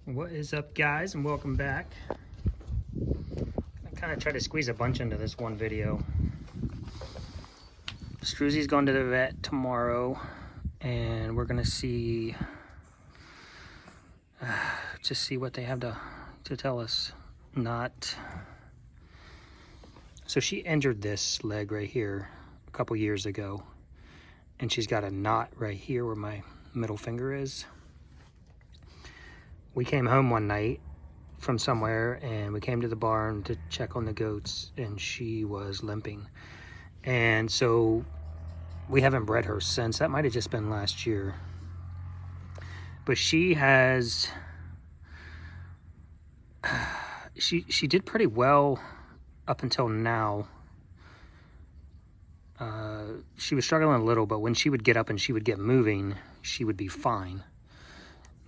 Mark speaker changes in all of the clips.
Speaker 1: What is up, guys, and welcome back. I kind of try to squeeze a bunch into this one video. Streusel's going to the vet tomorrow, and we're gonna see, just see what they have to tell us. So she injured this leg right here a couple years ago, and she's got a knot right here where my middle finger is. We came home one night from somewhere and we came to the barn to check on the goats, and she was limping. And so we haven't bred her since. That might have just been last year. But she has, she did pretty well up until now. She was struggling a little, but when she would get up and she would get moving, she would be fine.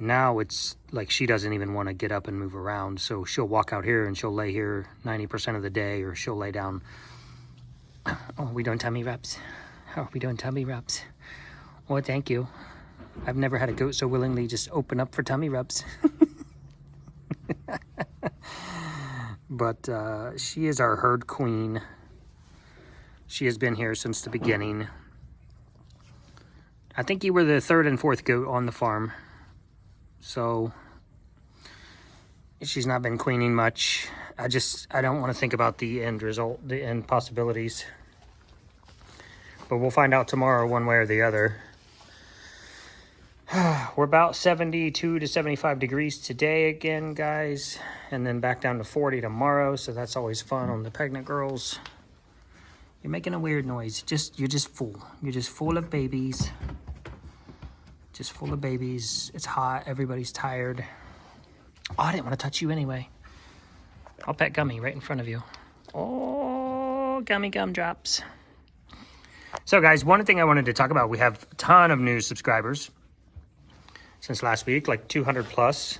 Speaker 1: Now it's like she doesn't even want to get up and move around. So she'll walk out here and she'll lay here 90% of the day, or she'll lay down. Oh, we doing tummy rubs? Oh, we doing tummy rubs? Well, thank you. I've never had a goat so willingly just open up for tummy rubs. But she is our herd queen. She has been here since the beginning. I think you were the third and fourth goat on the farm. So she's not been queening much. I don't want to think about the end result, the end possibilities. But we'll find out tomorrow one way or the other. We're about 72 to 75 degrees today again, guys. And then back down to 40 tomorrow. So that's always fun on the pregnant girls. You're making a weird noise. You're just full. You're just full of babies. Just full of babies. It's hot. Everybody's tired. Oh, I didn't want to touch you anyway. I'll pet Gummy right in front of you. Oh, Gummy gumdrops. So, guys, one thing I wanted to talk about. We have a ton of new subscribers since last week, like 200 plus.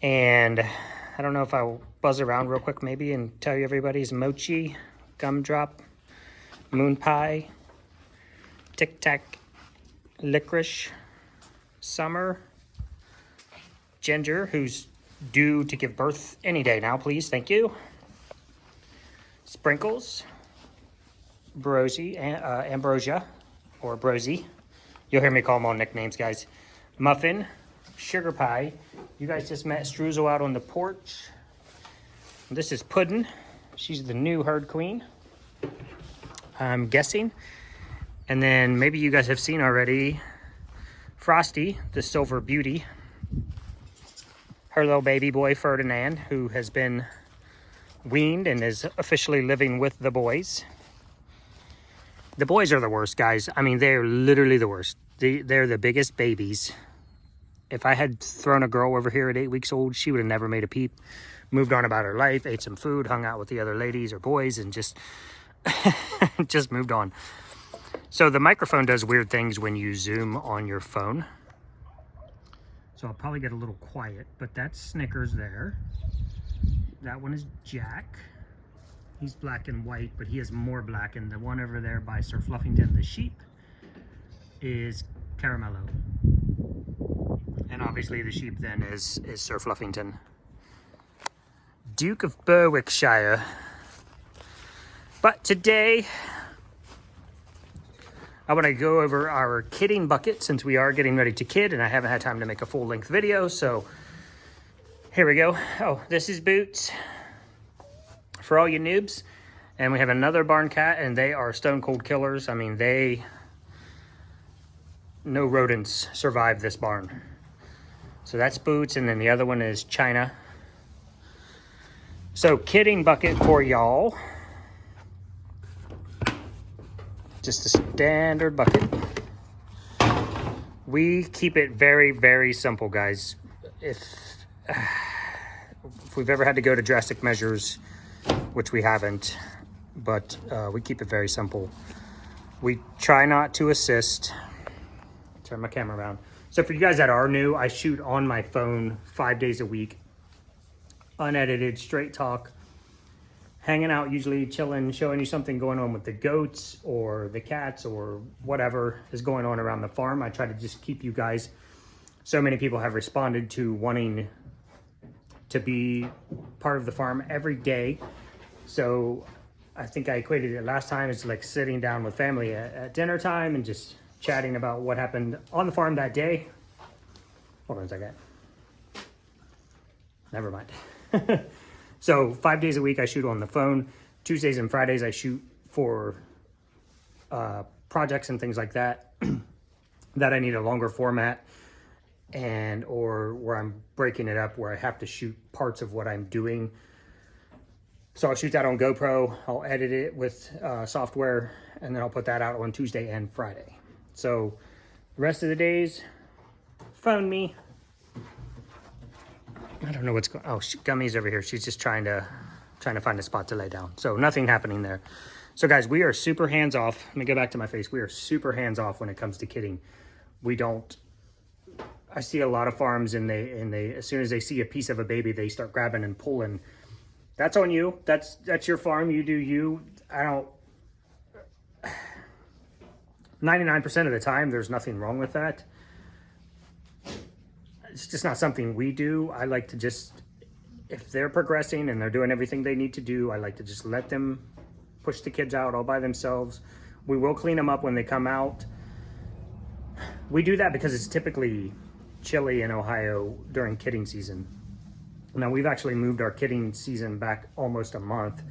Speaker 1: And I don't know if I'll buzz around real quick maybe and tell you everybody's Mochi, Gumdrop, Moon Pie, Tic Tac, Licorice, Summer, Ginger, who's due to give birth any day now, please, thank you. Sprinkles, Ambrosia, or Brosie. You'll hear me call them all nicknames, guys. Muffin, Sugar Pie. You guys just met Streusel out on the porch. This is Puddin'. She's the new herd queen, I'm guessing. And then maybe you guys have seen already Frosty, the silver beauty. Her little baby boy, Ferdinand, who has been weaned and is officially living with the boys. The boys are the worst, guys. I mean, they're literally the worst. They're the biggest babies. If I had thrown a girl over here at 8 weeks old, she would have never made a peep. Moved on about her life, ate some food, hung out with the other ladies or boys, and just just moved on. So the microphone does weird things when you zoom on your phone. So I'll probably get a little quiet, but that's Snickers there. That one is Jack. He's black and white, but he is more black. And the one over there by Sir Fluffington, the sheep, is Caramello. And obviously the sheep then is Sir Fluffington. Duke of Berwickshire. But today, I want to go over our kidding bucket since we are getting ready to kid and I haven't had time to make a full-length video. So here we go. Oh, this is Boots for all you noobs. And we have another barn cat, and they are stone cold killers. I mean, no rodents survive this barn. So that's Boots, and then the other one is China. So kidding bucket for y'all. Just a standard bucket. We keep it very, very simple, guys. If we've ever had to go to drastic measures, which we haven't, but we keep it very simple. We try not to assist. Turn my camera around. So for you guys that are new, I shoot on my phone 5 days a week. Unedited, straight talk. Hanging out, usually chilling, showing you something going on with the goats or the cats or whatever is going on around the farm. I try to just keep you guys. So many people have responded to wanting to be part of the farm every day. So I think I equated it last time as like sitting down with family at dinner time and just chatting about what happened on the farm that day. Hold on a second. Never mind. So 5 days a week I shoot on the phone. Tuesdays and Fridays I shoot for projects and things like that that I need a longer format, and or where I'm breaking it up where I have to shoot parts of what I'm doing. So I'll shoot that on GoPro, I'll edit it with software, and then I'll put that out on Tuesday and Friday. So the rest of the days, phone me. I don't know what's going on. Oh, Gummy's over here. She's just trying to find a spot to lay down. So nothing happening there. So guys, we are super hands off. Let me go back to my face. We are super hands off when it comes to kidding. We don't, I see a lot of farms and they as soon as they see a piece of a baby, they start grabbing and pulling. That's on you. That's your farm. You do you. I don't, 99% of the time, there's nothing wrong with that. It's just not something we do. I like to just, if they're progressing and they're doing everything they need to do, I like to just let them push the kids out all by themselves. We will clean them up when they come out. We do that because it's typically chilly in Ohio during kidding season. Now we've actually moved our kidding season back almost a month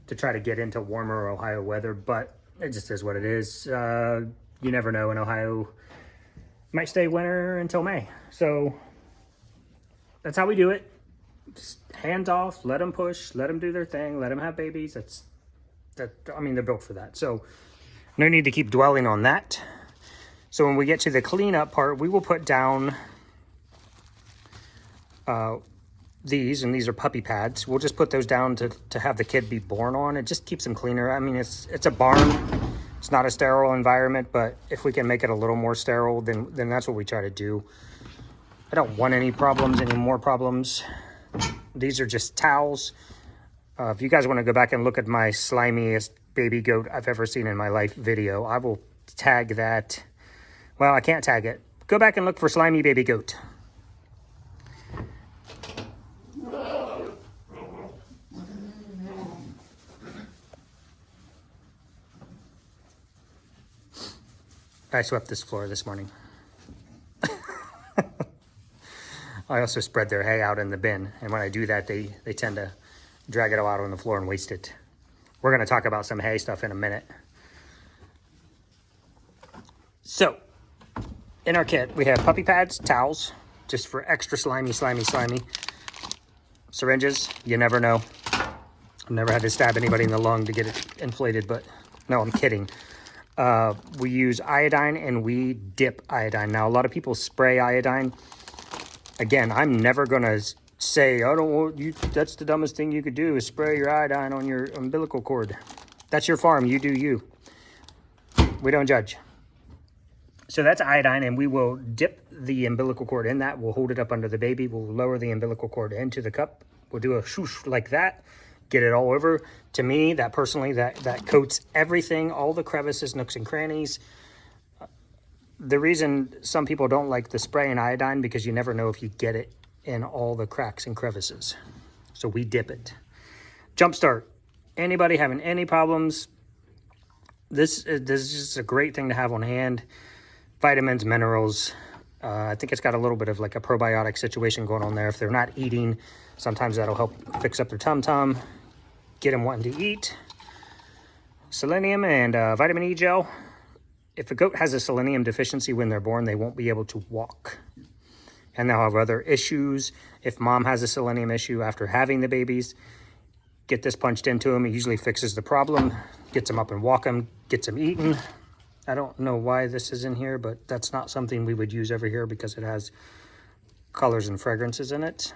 Speaker 1: to try to get into warmer Ohio weather, but it just is what it is. You never know in Ohio. Might stay winter until May. So that's how we do it. Just hands off, let them push, let them do their thing, let them have babies. I mean, they're built for that. So no need to keep dwelling on that. So when we get to the cleanup part, we will put down these, and these are puppy pads. We'll just put those down to have the kid be born on. It just keeps them cleaner. I mean, it's a barn. It's not a sterile environment, but if we can make it a little more sterile, then that's what we try to do. I don't want any problems, any more problems. These are just towels. If you guys want to go back and look at my slimiest baby goat I've ever seen in my life video, I will tag that. Well, I can't tag it. Go back and look for slimy baby goat. I swept this floor this morning. I also spread their hay out in the bin, and when I do that, they tend to drag it all out on the floor and waste it. We're going to talk about some hay stuff in a minute. So, in our kit, we have puppy pads, towels, just for extra slimy. Syringes, you never know. I've never had to stab anybody in the lung to get it inflated, but no, I'm kidding. We use iodine and we dip iodine. Now, a lot of people spray iodine. Again, I'm never going to say, I don't want you, that's the dumbest thing you could do is spray your iodine on your umbilical cord. That's your farm. You do you. We don't judge. So that's iodine, and we will dip the umbilical cord in that. We'll hold it up under the baby. We'll lower the umbilical cord into the cup. We'll do a swoosh like that. Get it all over. To me, that personally, that coats everything, all the crevices, nooks and crannies. The reason some people don't like the spray in iodine, because you never know if you get it in all the cracks and crevices. So we dip it. Jumpstart. Anybody having any problems, this is just a great thing to have on hand. Vitamins, minerals. I think it's got a little bit of like a probiotic situation going on there. If they're not eating, sometimes that'll help fix up their tum-tum, get them wanting to eat. Selenium and vitamin E gel. If a goat has a selenium deficiency when they're born, they won't be able to walk. And they'll have other issues. If mom has a selenium issue after having the babies, get this punched into them. It usually fixes the problem, gets them up and walk them, gets them eating. I don't know why this is in here, but that's not something we would use over here because it has colors and fragrances in it.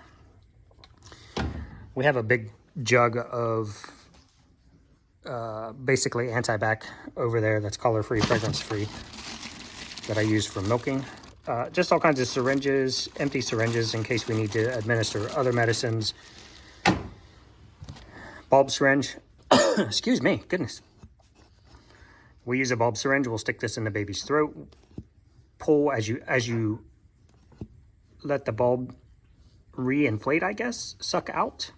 Speaker 1: We have a big jug of basically antibac over there that's color-free, fragrance-free that I use for milking. Just all kinds of syringes, empty syringes in case we need to administer other medicines. Bulb syringe. Excuse me, goodness. We use a bulb syringe. We'll stick this in the baby's throat. Pull as you let the bulb re-inflate, I guess, suck out.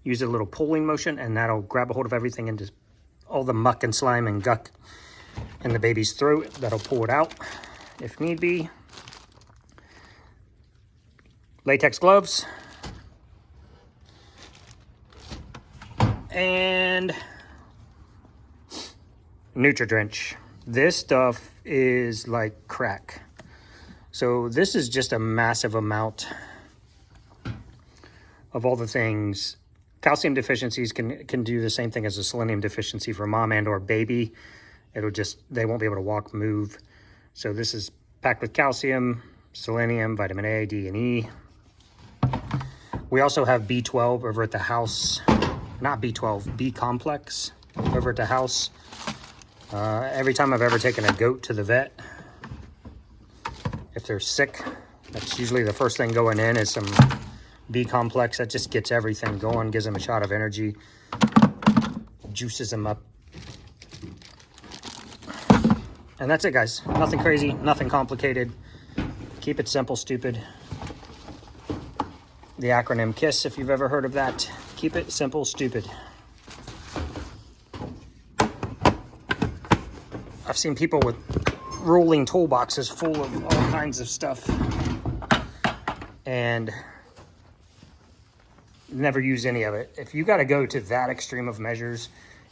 Speaker 1: Use a little pulling motion, and that'll grab a hold of everything and just all the muck and slime and guck in the baby's throat. That'll pull it out if need be. Latex gloves. And Nutri-Drench. This stuff is like crack. So this is just a massive amount of all the things. Calcium deficiencies can do the same thing as a selenium deficiency for mom and or baby. It'll just, they won't be able to walk, move. So this is packed with calcium, selenium, vitamin A, D, and E. We also have B12 over at the house. Not B12, B complex over at the house. Every time I've ever taken a goat to the vet, if they're sick, that's usually the first thing going in is some B complex. That just gets everything going, gives them a shot of energy, juices them up. And that's it, guys. Nothing crazy, nothing complicated. Keep it simple, stupid. The acronym KISS, if you've ever heard of that. Keep it simple, stupid. I've seen people with rolling toolboxes full of all kinds of stuff and never use any of it. If you got to go to that extreme of measures,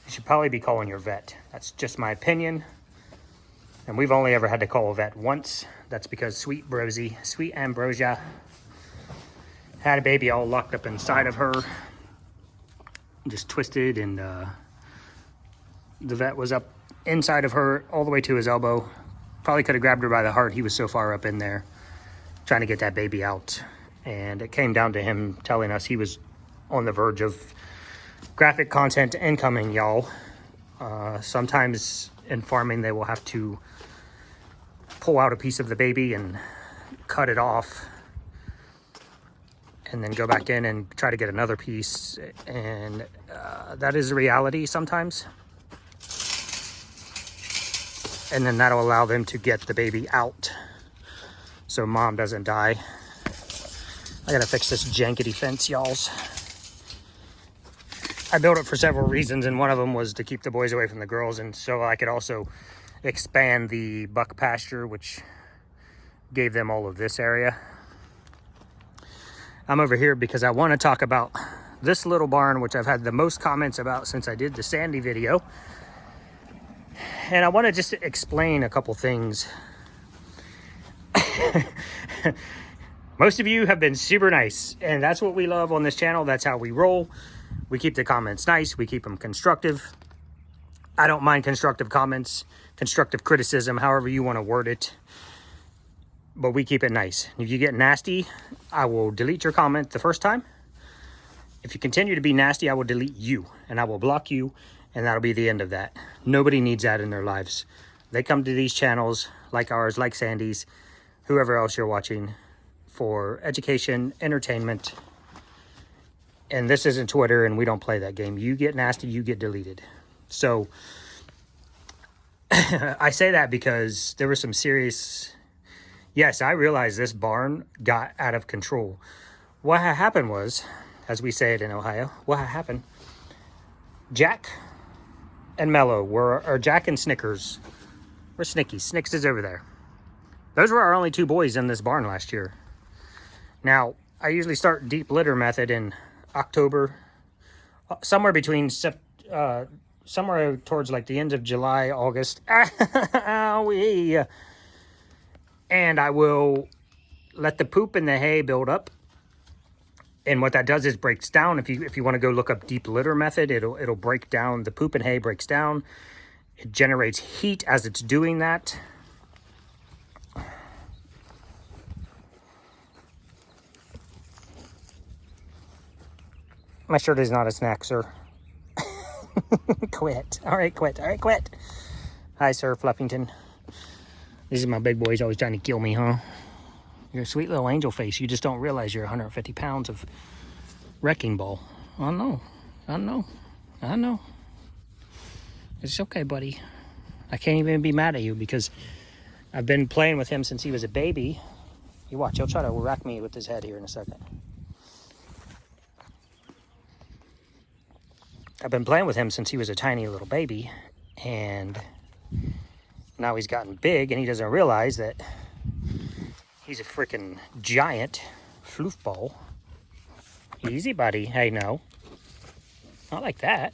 Speaker 1: you should probably be calling your vet. That's just my opinion. And we've only ever had to call a vet once. That's because sweet Ambrosia, had a baby all locked up inside of her, just twisted, and the vet was up inside of her all the way to his elbow. Probably could have grabbed her by the heart. He was so far up in there trying to get that baby out. And it came down to him telling us he was on the verge of graphic content incoming, y'all. Sometimes in farming, they will have to pull out a piece of the baby and cut it off and then go back in and try to get another piece. And that is a reality sometimes. And then that'll allow them to get the baby out so mom doesn't die. I gotta fix this jankety fence, y'alls. I built it for several reasons, and one of them was to keep the boys away from the girls, and so I could also expand the buck pasture, which gave them all of this area. I'm over here because I want to talk about this little barn, which I've had the most comments about since I did the Sandy video. And I want to just explain a couple things. Most of you have been super nice, and that's what we love on this channel. That's how we roll. We keep the comments nice. We keep them constructive. I don't mind constructive comments, constructive criticism, however you want to word it. But we keep it nice. If you get nasty, I will delete your comment the first time. If you continue to be nasty, I will delete you, and I will block you, and that'll be the end of that. Nobody needs that in their lives. They come to these channels, like ours, like Sandy's, whoever else you're watching, for education, entertainment. And this isn't Twitter, and we don't play that game. You get nasty, you get deleted. So I say that because there was some serious... Yes, I realize this barn got out of control. What happened was, as we say it in Ohio, what happened? Jack and Mello or Jack and Snickers. Where's Snicky? Snicks is over there. Those were our only two boys in this barn last year. Now, I usually start deep litter method in October, somewhere between, somewhere towards like the end of July, August. Owie. And I will let the poop and the hay build up. And what that does is breaks down. If you want to go look up deep litter method, it'll break down. The poop and hay breaks down. It generates heat as it's doing that. My shirt is not a snack, sir. Quit. All right, quit. All right, quit. Hi, sir, Fluffington. This is my big boy. He's always trying to kill me, huh? You're a sweet little angel face. You just don't realize you're 150 pounds of wrecking ball. I know. I know. I know. It's okay, buddy. I can't even be mad at you because I've been playing with him since he was a baby. You watch, he'll try to whack me with his head here in a second. I've been playing with him since he was a tiny little baby, and now he's gotten big, and he doesn't realize that he's a freaking giant floofball. Easy, buddy. Hey, no. Not like that.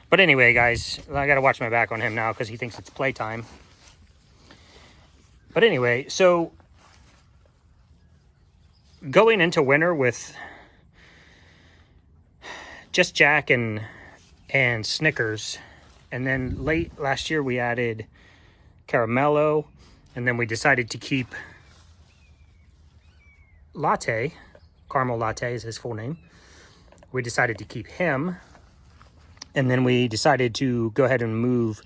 Speaker 1: But anyway, guys, I got to watch my back on him now because he thinks it's playtime. But anyway, so going into winter with just Jack and Snickers, and then late last year we added Caramello, and then we decided to keep Latte. Caramel Latte is his full name. We decided to keep him, and then we decided to go ahead and move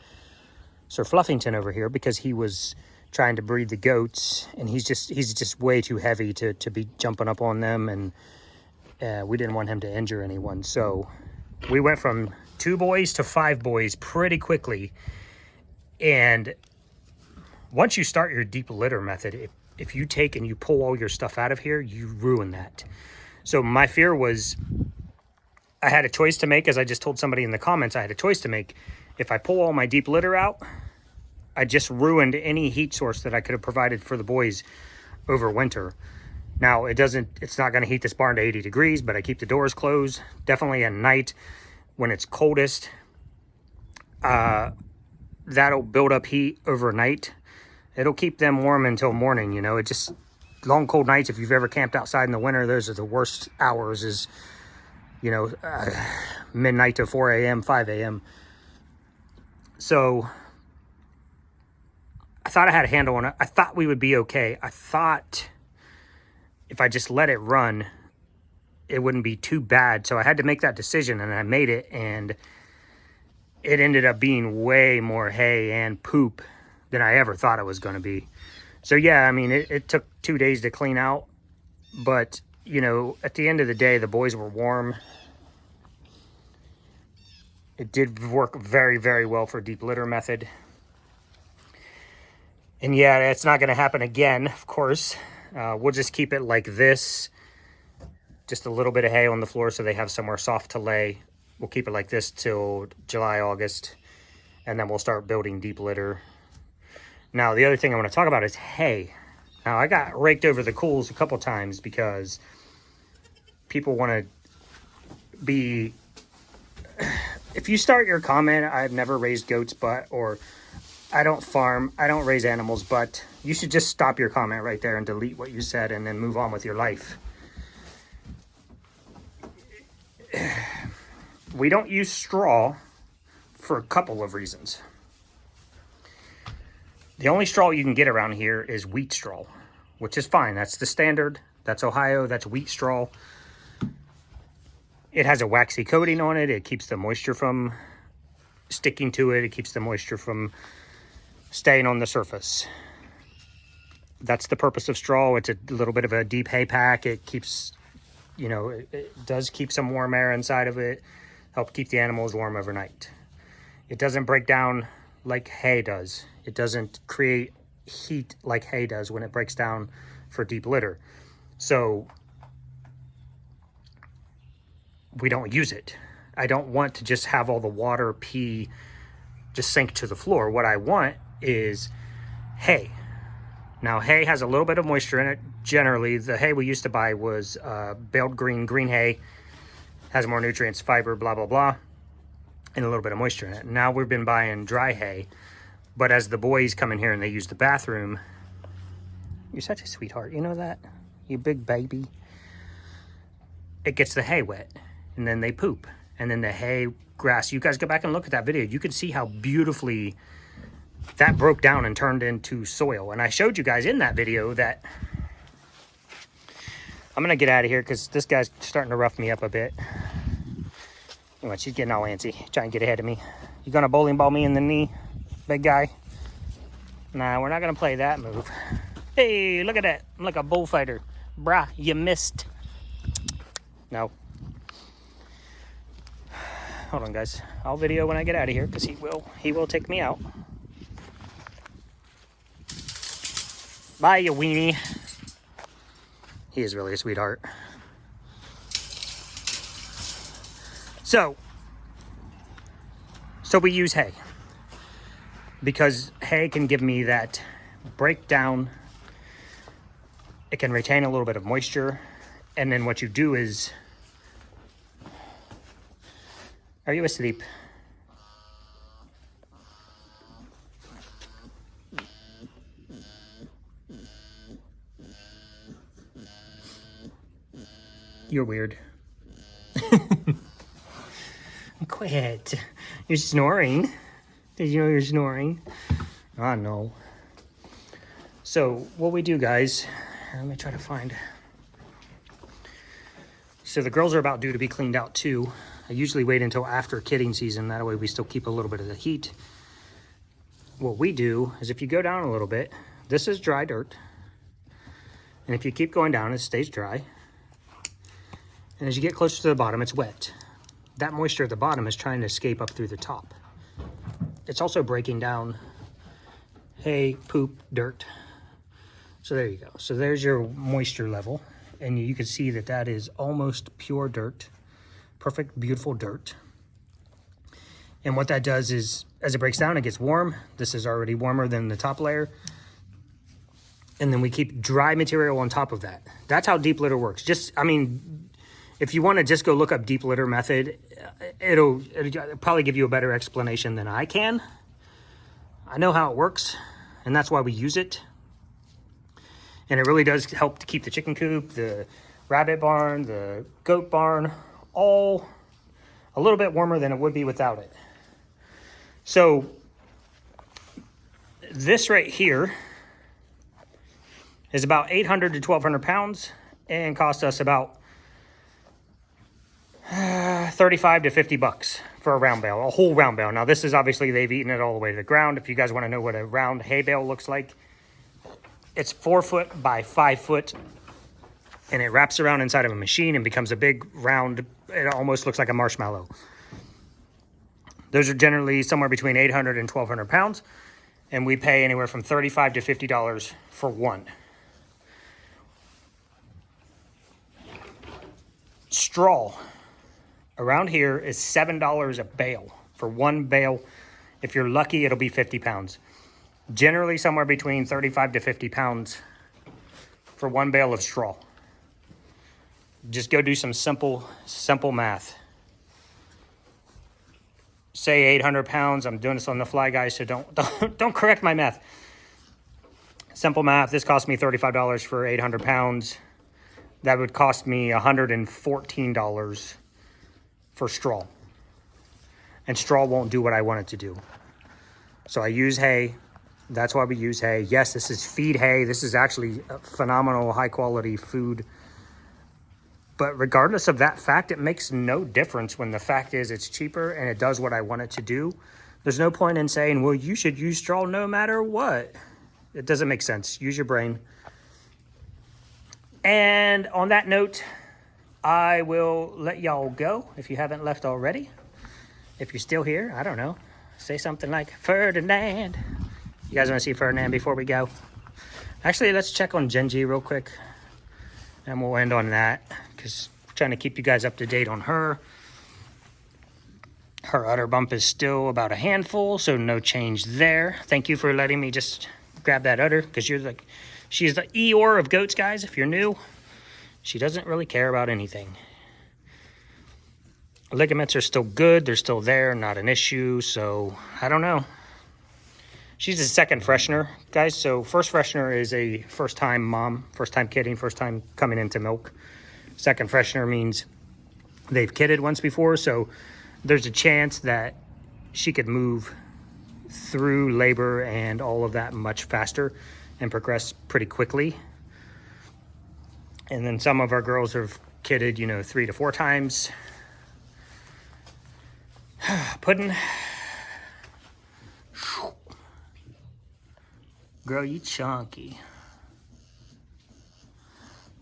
Speaker 1: Sir Fluffington over here because he was trying to breed the goats, and he's just way too heavy to be jumping up on them, and we didn't want him to injure anyone. So we went from 2 boys to 5 boys pretty quickly. And once you start your deep litter method, if you take and you pull all your stuff out of here, you ruin that. So my fear was I had a choice to make, as I just told somebody in the comments, I had a choice to make. If I pull all my deep litter out, I just ruined any heat source that I could have provided for the boys over winter. Now, it's not going to heat this barn to 80 degrees, but I keep the doors closed. Definitely at night when it's coldest, that'll build up heat overnight. It'll keep them warm until morning, you know. It just, long cold nights, if you've ever camped outside in the winter, those are the worst hours, is, you know, midnight to 4 a.m., 5 a.m. So I thought I had a handle on it. I thought we would be okay. I thought if I just let it run, it wouldn't be too bad. So I had to make that decision, and I made it, and it ended up being way more hay and poop than I ever thought it was going to be. So yeah, I mean, it took 2 days to clean out, but you know, at the end of the day, the boys were warm. It did work very, very well for deep litter method. And yeah, it's not going to happen again, of course. We'll just keep it like this. Just a little bit of hay on the floor so they have somewhere soft to lay. We'll keep it like this till July, August. And then we'll start building deep litter. Now, the other thing I want to talk about is hay. Now, I got raked over the coals a couple times because people want to be... If you start your comment, I've never raised goats, but, or I don't farm, I don't raise animals, but you should just stop your comment right there and delete what you said and then move on with your life. We don't use straw for a couple of reasons. The only straw you can get around here is wheat straw, which is fine. That's the standard. That's Ohio. That's wheat straw. It has a waxy coating on it. It keeps the moisture from sticking to it. It keeps the moisture from staying on the surface. That's the purpose of straw. It's a little bit of a deep hay pack. It keeps, you know, it does keep some warm air inside of it. Help keep the animals warm overnight. It doesn't break down like hay does. It doesn't create heat like hay does when it breaks down for deep litter. So we don't use it. I don't want to just have all the water, pee, just sink to the floor. What I want is hay. Now, hay has a little bit of moisture in it. Generally, the hay we used to buy was baled green hay. Has more nutrients, fiber, blah, blah, blah, and a little bit of moisture in it. Now we've been buying dry hay. But as the boys come in here and they use the bathroom, you're such a sweetheart. You know that? You big baby. It gets the hay wet. And then they poop. And then the hay, grass. You guys go back and look at that video. You can see how beautifully that broke down and turned into soil. And I showed you guys in that video that... I'm going to get out of here because this guy's starting to rough me up a bit. Anyway, she's getting all antsy, trying to get ahead of me. You going to bowling ball me in the knee, big guy? Nah, we're not going to play that move. Hey, look at that. I'm like a bullfighter. Brah, you missed. No. Hold on, guys. I'll video when I get out of here because he will take me out. Bye, you weenie. He is really a sweetheart. So we use hay because hay can give me that breakdown. It can retain a little bit of moisture. And then what you do is, are you asleep? You're weird. Quit. You're snoring. Did you know you're snoring? Oh, no. So what we do, guys, let me try to find. So the girls are about due to be cleaned out too. I usually wait until after kidding season. That way we still keep a little bit of the heat. What we do is if you go down a little bit, this is dry dirt. And if you keep going down, it stays dry. And as you get closer to the bottom, it's wet. That moisture at the bottom is trying to escape up through the top. It's also breaking down hay, poop, dirt. So there you go. So there's your moisture level. And you can see that that is almost pure dirt. Perfect, beautiful dirt. And what that does is, as it breaks down, it gets warm. This is already warmer than the top layer. And then we keep dry material on top of that. That's how deep litter works. If you want to just go look up deep litter method, it'll probably give you a better explanation than I can. I know how it works, and that's why we use it. And it really does help to keep the chicken coop, the rabbit barn, the goat barn, all a little bit warmer than it would be without it. So this right here is about 800 to 1,200 pounds and cost us about 35 to 50 bucks for a round bale, a whole round bale. Now this is obviously they've eaten it all the way to the ground. If you guys want to know what a round hay bale looks like, it's 4 foot by 5 foot, and it wraps around inside of a machine and becomes a big round. It almost looks like a marshmallow. Those are generally somewhere between 800 and 1,200 pounds, and we pay anywhere from $35 to $50 for one. Straw around here is $7 a bale for one bale. If you're lucky, it'll be 50 pounds. Generally somewhere between 35 to 50 pounds for one bale of straw. Just go do some simple math. Say 800 pounds. I'm doing this on the fly, guys, so don't correct my math. Simple math. This cost me $35 for 800 pounds. That would cost me $114 for straw. And straw won't do what I want it to do. So I use hay. That's why we use hay. Yes, this is feed hay. This is actually a phenomenal, high quality food. But regardless of that fact, it makes no difference when the fact is it's cheaper and it does what I want it to do. There's no point in saying, well, you should use straw no matter what. It doesn't make sense. Use your brain. And on that note, I will let y'all go if you haven't left already. If you're still here, I don't know. Say something like, Ferdinand. You guys want to see Ferdinand before we go? Actually, let's check on Genji real quick. And we'll end on that because we're trying to keep you guys up to date on her. Her udder bump is still about a handful, so no change there. Thank you for letting me just grab that udder because she's the Eeyore of goats, guys. If you're new, she doesn't really care about anything. Ligaments are still good. They're still there, not an issue. So I don't know. She's a second freshener, guys. So first freshener is a first-time mom, first-time kidding, first time coming into milk. Second freshener means they've kidded once before, so there's a chance that she could move through labor and all of that much faster and progress pretty quickly. And then some of our girls have kidded, 3 to 4 times. Puddin'. Girl, you chunky.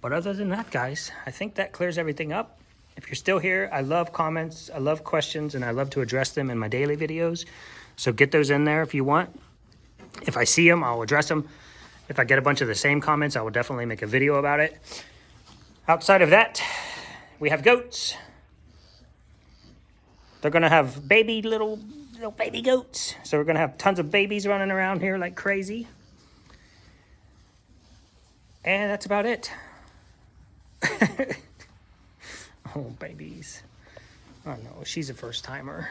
Speaker 1: But other than that, guys, I think that clears everything up. If you're still here, I love comments, I love questions, and I love to address them in my daily videos. So get those in there if you want. If I see them, I'll address them. If I get a bunch of the same comments, I will definitely make a video about it. Outside of that, we have goats. They're gonna have little baby goats. So we're gonna have tons of babies running around here like crazy. And that's about it. Oh, babies. Oh no, she's a first timer.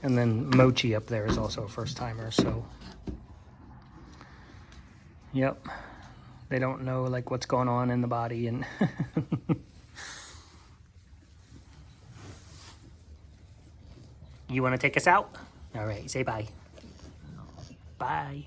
Speaker 1: And then Mochi up there is also a first timer, so. Yep. They don't know like what's going on in the body and You want to take us out? All right, say bye. Bye.